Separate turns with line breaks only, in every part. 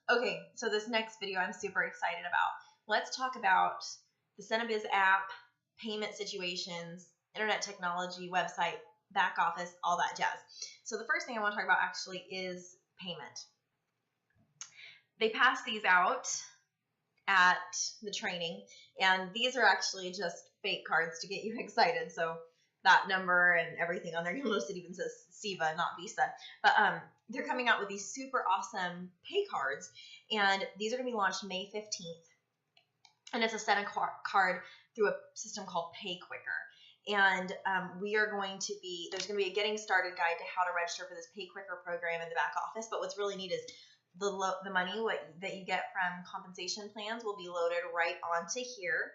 Okay, so this next video I'm super excited about. Let's talk about the SeneBiz app, payment situations, internet technology, website, back office, all that jazz. So the first thing I want to talk about actually is payment. They pass these out at the training, and these are actually just fake cards to get you excited. So that number and everything on there, you'll notice it even says SEVA, not Visa. But they're coming out with these super awesome pay cards, and these are going to be launched May 15th. And it's a card through a system called Pay Quicker. And there's going to be a getting started guide to how to register for this Pay Quicker program in the back office. But what's really neat is the money that you get from compensation plans will be loaded right onto here.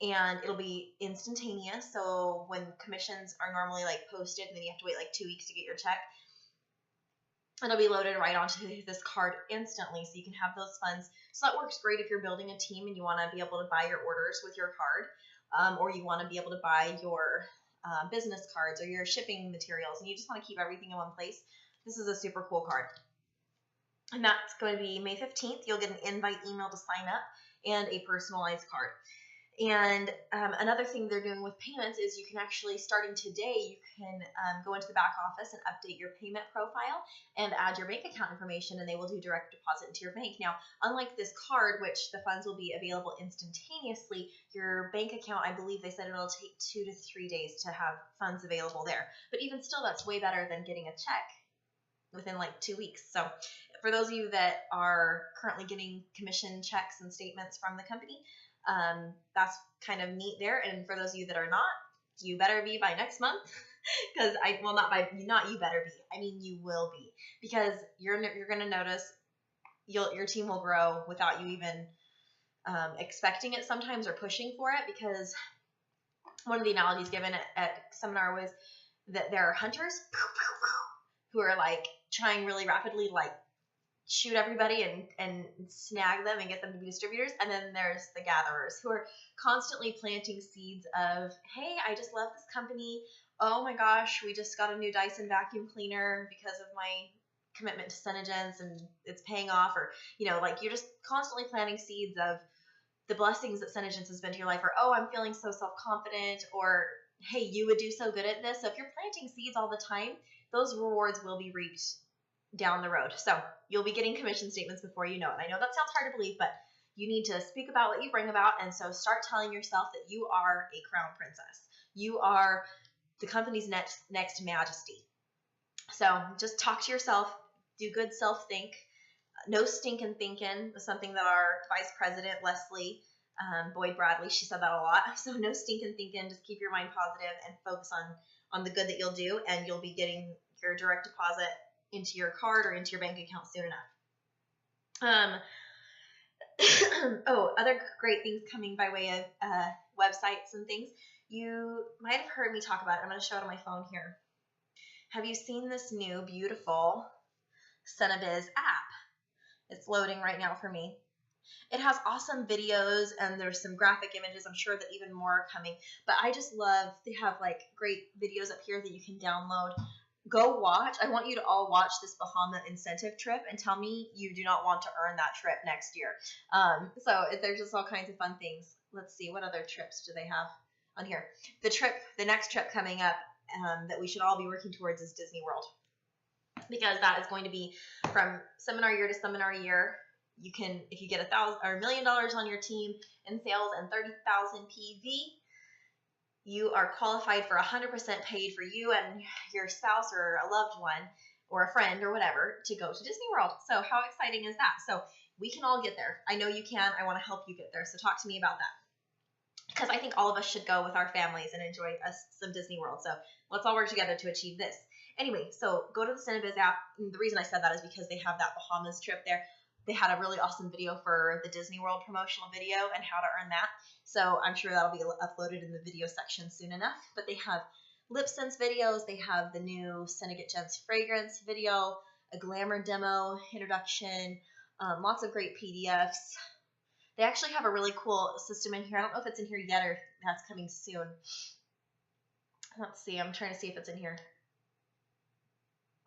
And it'll be instantaneous. So when commissions are normally like posted and then you have to wait like 2 weeks to get your check, it'll be loaded right onto this card instantly, so you can have those funds. So that works great if you're building a team and you want to be able to buy your orders with your card, or you want to be able to buy your business cards or your shipping materials, and you just want to keep everything in one place. This is a super cool card. And that's going to be May 15th. You'll get an invite email to sign up and a personalized card. And another thing they're doing with payments is you can actually, starting today, you can go into the back office and update your payment profile and add your bank account information, and they will do direct deposit into your bank. Now, unlike this card, which the funds will be available instantaneously, your bank account, I believe they said it'll take 2 to 3 days to have funds available there. But even still, that's way better than getting a check within like 2 weeks. So for those of you that are currently getting commission checks and statements from the company, that's kind of neat there. And for those of you that are not, you better be by next month, because not you better be. I mean, you will be, because you're going to notice your team will grow without you even expecting it sometimes or pushing for it. Because one of the analogies given at seminar was that there are hunters who are like trying really rapidly to like shoot everybody and snag them and get them to be distributors. And then there's the gatherers who are constantly planting seeds of, hey, I just love this company. Oh my gosh, we just got a new Dyson vacuum cleaner because of my commitment to SeneGence and it's paying off. Or, like you're just constantly planting seeds of the blessings that SeneGence has been to your life. Or, oh, I'm feeling so self-confident. Or, hey, you would do so good at this. So if you're planting seeds all the time, those rewards will be reaped down the road. So you'll be getting commission statements before you know it. I know that sounds hard to believe, but you need to speak about what you bring about. And so start telling yourself that you are a crown princess. You are the company's next majesty. So just talk to yourself, do good self-think. No stinking thinking is something that our vice president, Leslie Boyd Bradley, she said that a lot. So no stinking thinking, just keep your mind positive and focus on the good that you'll do, and you'll be getting your direct deposit into your card or into your bank account soon enough. Other great things coming by way of websites and things. You might have heard me talk about it. I'm going to show it on my phone here. Have you seen this new beautiful SeneBiz app? It's loading right now for me. It has awesome videos and there's some graphic images. I'm sure that even more are coming. But I just love, they have like great videos up here that you can download. Go watch. I want you to all watch this Bahama incentive trip and tell me you do not want to earn that trip next year. So there's just all kinds of fun things. Let's see, what other trips do they have on here? The next trip coming up that we should all be working towards is Disney World, because that is going to be from seminar year to seminar year. You can, if you get $1 million on your team in sales and 30,000 PV, you are qualified for 100% paid for you and your spouse or a loved one or a friend or whatever to go to Disney World. So how exciting is that? So we can all get there. I know you can. I want to help you get there. So talk to me about that, because I think all of us should go with our families and enjoy some Disney World. So let's all work together to achieve this. Anyway, so go to the SeneBiz app. And the reason I said that is because they have that Bahamas trip there. They had a really awesome video for the Disney World promotional video and how to earn that. So I'm sure that'll be uploaded in the video section soon enough. But they have lip sense videos. They have the new SeneGence fragrance video, a glamour demo, introduction, lots of great PDFs. They actually have a really cool system in here. I don't know if it's in here yet or that's coming soon. Let's see. I'm trying to see if it's in here.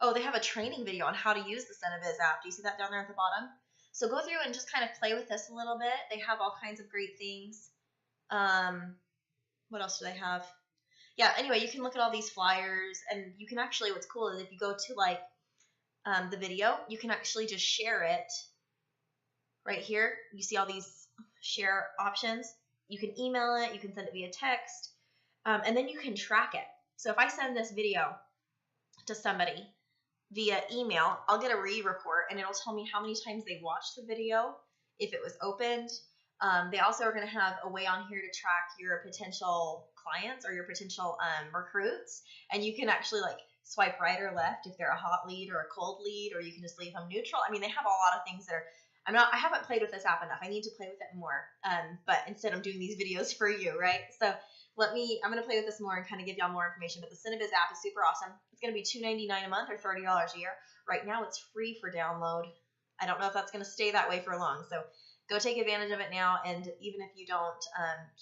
Oh, they have a training video on how to use the SeneBiz app. Do you see that down there at the bottom? So go through and just kind of play with this a little bit. They have all kinds of great things. What else do they have? Yeah, anyway, you can look at all these flyers, and you can actually, what's cool is if you go to like the video, you can actually just share it right here. You see all these share options. You can email it, you can send it via text, and then you can track it. So if I send this video to somebody via email, I'll get a read report, and it'll tell me how many times they watched the video, if it was opened. They also are going to have a way on here to track your potential clients or your potential recruits, and you can actually like swipe right or left if they're a hot lead or a cold lead, or you can just leave them neutral. I mean, they have a lot of things that are. I haven't played with this app enough. I need to play with it more. But instead I'm doing these videos for you, right? So I'm going to play with this more and kind of give y'all more information. But the SeneBiz app is super awesome. It's going to be $2.99 a month or $30 a year. Right now it's free for download. I don't know if that's going to stay that way for long. So go take advantage of it now. And even if you don't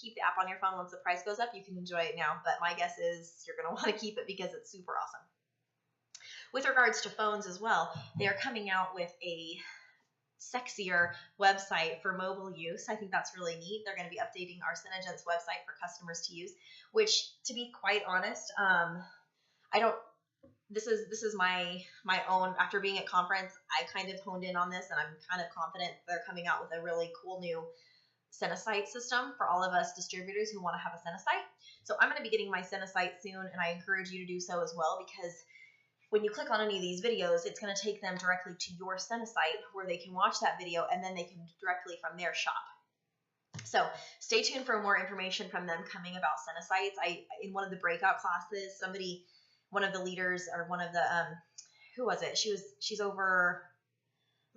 keep the app on your phone once the price goes up, you can enjoy it now. But my guess is you're going to want to keep it because it's super awesome. With regards to phones as well, they are coming out with a sexier website for mobile use. I think that's really neat. They're going to be updating our SeneGence website for customers to use, which, to be quite honest, this is my own, after being at conference, I kind of honed in on this, and I'm kind of confident they're coming out with a really cool new SeneSite system for all of us distributors who want to have a SeneSite. So I'm going to be getting my SeneSite soon, and I encourage you to do so as well, because when you click on any of these videos, it's going to take them directly to your SeneSite where they can watch that video, and then they can directly from their shop. So stay tuned for more information from them coming about SeneSites. In one of the breakout classes, one of the leaders, or one of the, who was it? She's over,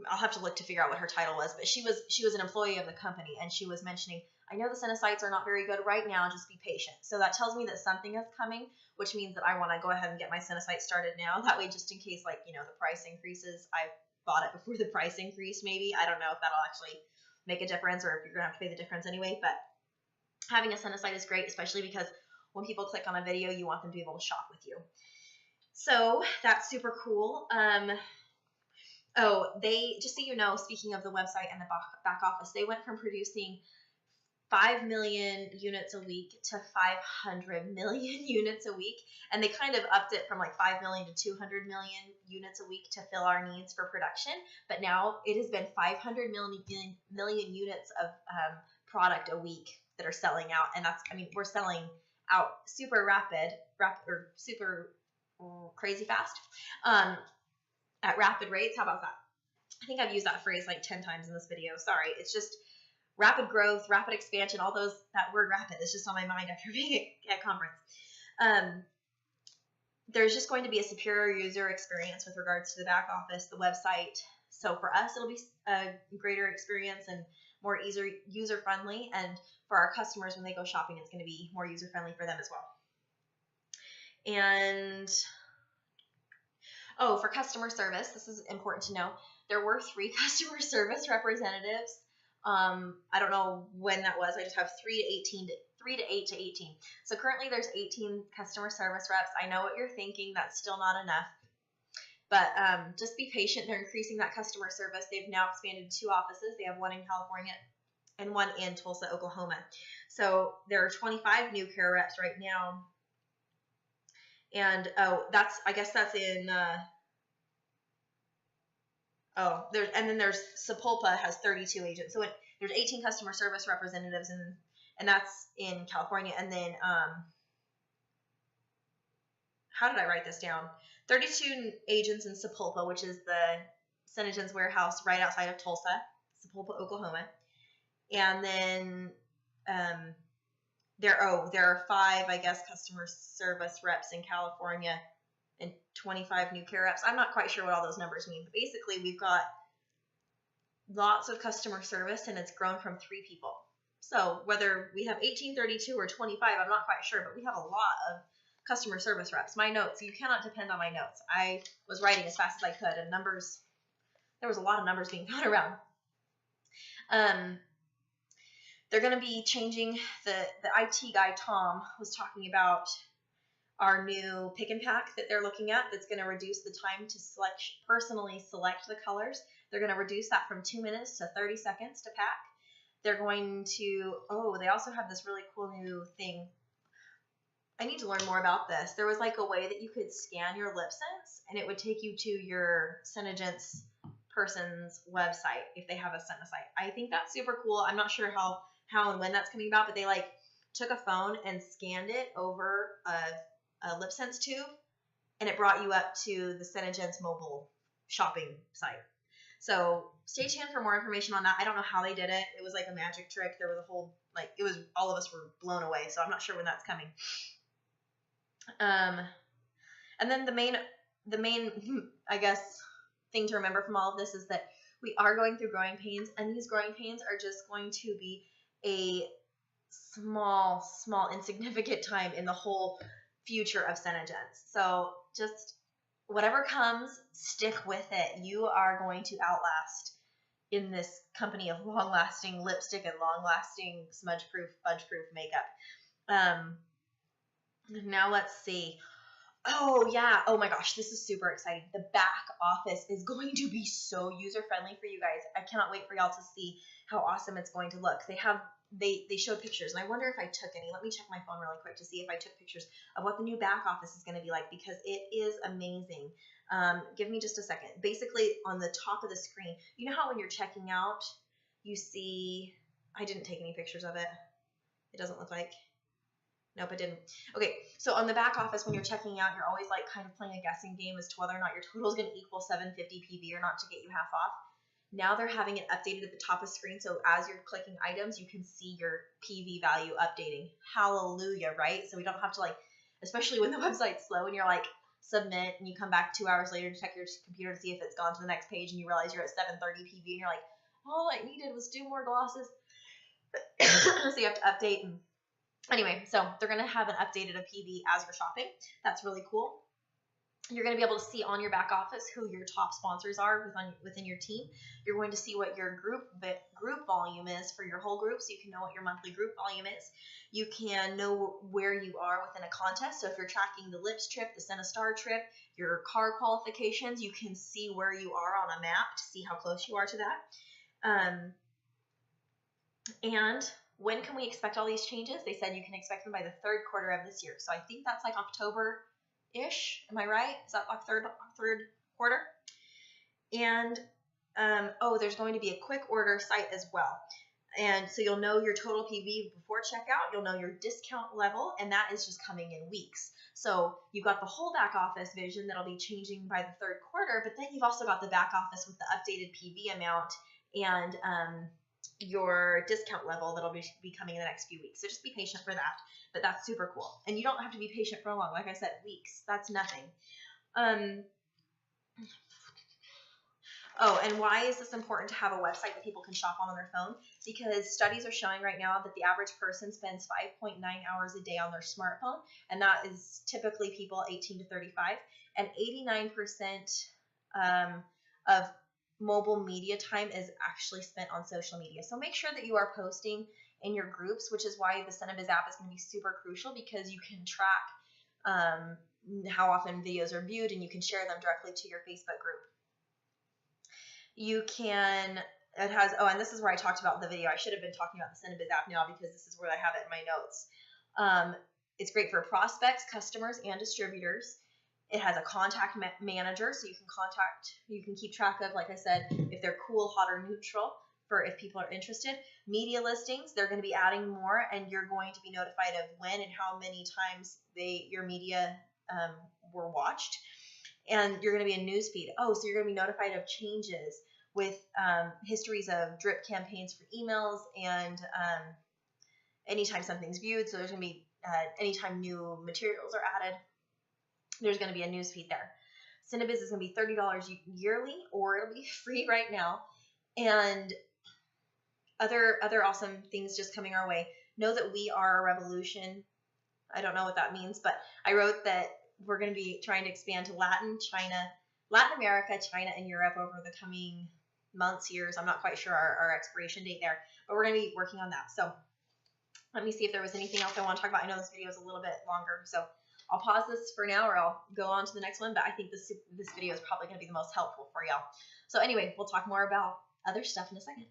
I'll have to look to figure out what her title was, but she was an employee of the company, and she was mentioning, I know the SeneSites are not very good right now, just be patient. So that tells me that something is coming, which means that I want to go ahead and get my SeneSite started now. That way, just in case, like, the price increases, I bought it before the price increase, maybe. I don't know if that'll actually make a difference, or if you're going to have to pay the difference anyway, but having a SeneSite is great, especially because when people click on a video, you want them to be able to shop with you. So that's super cool. They, just so you know, speaking of the website and the back office, they went from producing 5 million units a week to 500 million units a week, and they kind of upped it from like 5 million to 200 million units a week to fill our needs for production. But now it has been 500 million units of product a week that are selling out, and we're selling out super super crazy fast at rapid rates. How about that? I think I've used that phrase like 10 times in this video. Sorry, it's just rapid growth, rapid expansion, all those, that word rapid is just on my mind after being at conference. There's just going to be a superior user experience with regards to the back office, the website. So for us, it'll be a greater experience and more user friendly. And for our customers, when they go shopping, it's going to be more user friendly for them as well. And for customer service, this is important to know. There were 3 customer service representatives. I don't know when that was. I just have 3 to 8 to 18. So currently there's 18 customer service reps. I know what you're thinking. That's still not enough. But just be patient. They're increasing that customer service. They've now expanded 2 offices. They have one in California and one in Tulsa, Oklahoma. So there are 25 new care reps right now. And I guess that's in there's Sapulpa has 32 agents. So there's 18 customer service representatives, and that's in California. And then how did I write this down? 32 agents in Sapulpa, which is the SeneGence warehouse right outside of Tulsa, Sapulpa, Oklahoma. And then there are 5, I guess, customer service reps in California and 25 new care reps. I'm not quite sure what all those numbers mean, but basically we've got lots of customer service, and it's grown from 3 people. So whether we have 18, 32, or 25, I'm not quite sure, but we have a lot of customer service reps. My notes, you cannot depend on my notes. I was writing as fast as I could, and there was a lot of numbers being thrown around. They're going to be changing, the IT guy, Tom, was talking about our new pick and pack that they're looking at that's going to reduce the time to personally select the colors. They're going to reduce that from 2 minutes to 30 seconds to pack. They're going to, they also have this really cool new thing. I need to learn more about this. There was like a way that you could scan your lip sense and it would take you to your SeneGence person's website if they have a Sena site. I think that's super cool. I'm not sure how and when that's coming about, but they like took a phone and scanned it over a lip sense tube and it brought you up to the SeneGence mobile shopping site. So stay tuned for more information on that. I don't know how they did it. It was like a magic trick. There was a whole, like, it was, all of us were blown away. So I'm not sure when that's coming. And then the main, I guess, thing to remember from all of this is that we are going through growing pains, and these growing pains are just going to be a small, insignificant time in the whole future of SeneGence. So just whatever comes, stick with it. You are going to outlast in this company of long-lasting lipstick and long-lasting smudge-proof, fudge-proof makeup. Now let's see. Oh, yeah. Oh, my gosh. This is super exciting. The back office is going to be so user-friendly for you guys. I cannot wait for y'all to see how awesome it's going to look. They showed pictures, and I wonder if I took any. Let me check my phone really quick to see if I took pictures of what the new back office is going to be like, because it is amazing. Give me just a second. Basically, on the top of the screen, you know how when you're checking out, you see, I didn't take any pictures of it. It doesn't look like. Nope, I didn't. Okay, so on the back office, when you're checking out, you're always like kind of playing a guessing game as to whether or not your total is going to equal 750 PV or not to get you half off. Now they're having it updated at the top of the screen, so as you're clicking items, you can see your PV value updating. Hallelujah, right? So we don't have to, like, especially when the website's slow and you're like, submit, and you come back 2 hours later to check your computer to see if it's gone to the next page, and you realize you're at 730 PV, and you're like, all I needed was 2 more glosses. So you have to update. And anyway, so they're going to have an updated PV as you're shopping. That's really cool. You're going to be able to see on your back office who your top sponsors are within your team. You're going to see what your group volume is for your whole group, so you can know what your monthly group volume is. You can know where you are within a contest. So if you're tracking the Lips trip, the Sena Star trip, your car qualifications, you can see where you are on a map to see how close you are to that. And when can we expect all these changes? They said you can expect them by the 3rd quarter of this year. So I think that's like October-ish. Am I right? Is that like third quarter? And there's going to be a quick order site as well. And so you'll know your total PV before checkout. You'll know your discount level, and that is just coming in weeks. So you've got the whole back office vision that'll be changing by the 3rd quarter, but then you've also got the back office with the updated PV amount and your discount level that'll be coming in the next few weeks. So just be patient for that. But that's super cool. And you don't have to be patient for long. Like I said, weeks. That's nothing. And why is this important to have a website that people can shop on their phone? Because studies are showing right now that the average person spends 5.9 hours a day on their smartphone, and that is typically people 18 to 35. And 89% of mobile media time is actually spent on social media. So make sure that you are posting in your groups, which is why the SeneBiz app is going to be super crucial, because you can track how often videos are viewed, and you can share them directly to your Facebook group. And this is where I talked about the video. I should have been talking about the SeneBiz app now, because this is where I have it in my notes. It's great for prospects, customers, and distributors. It has a contact manager, so you can keep track of, like I said, if they're cool, hot, or neutral, for if people are interested. Media listings, they're going to be adding more, and you're going to be notified of when and how many times your media were watched. And you're going to be a news feed. So you're going to be notified of changes with histories of drip campaigns for emails, and anytime something's viewed. So there's going to be anytime new materials are added, there's going to be a news feed there. SeneBiz is going to be $30 yearly, or it'll be free right now. And other awesome things just coming our way. Know that we are a revolution. I don't know what that means, but I wrote that we're going to be trying to expand to Latin America, China, and Europe over the coming months, years. I'm not quite sure our expiration date there, but we're going to be working on that. So let me see if there was anything else I want to talk about. I know this video is a little bit longer, so I'll pause this for now, or I'll go on to the next one, but I think this video is probably going to be the most helpful for y'all. So anyway, we'll talk more about other stuff in a second.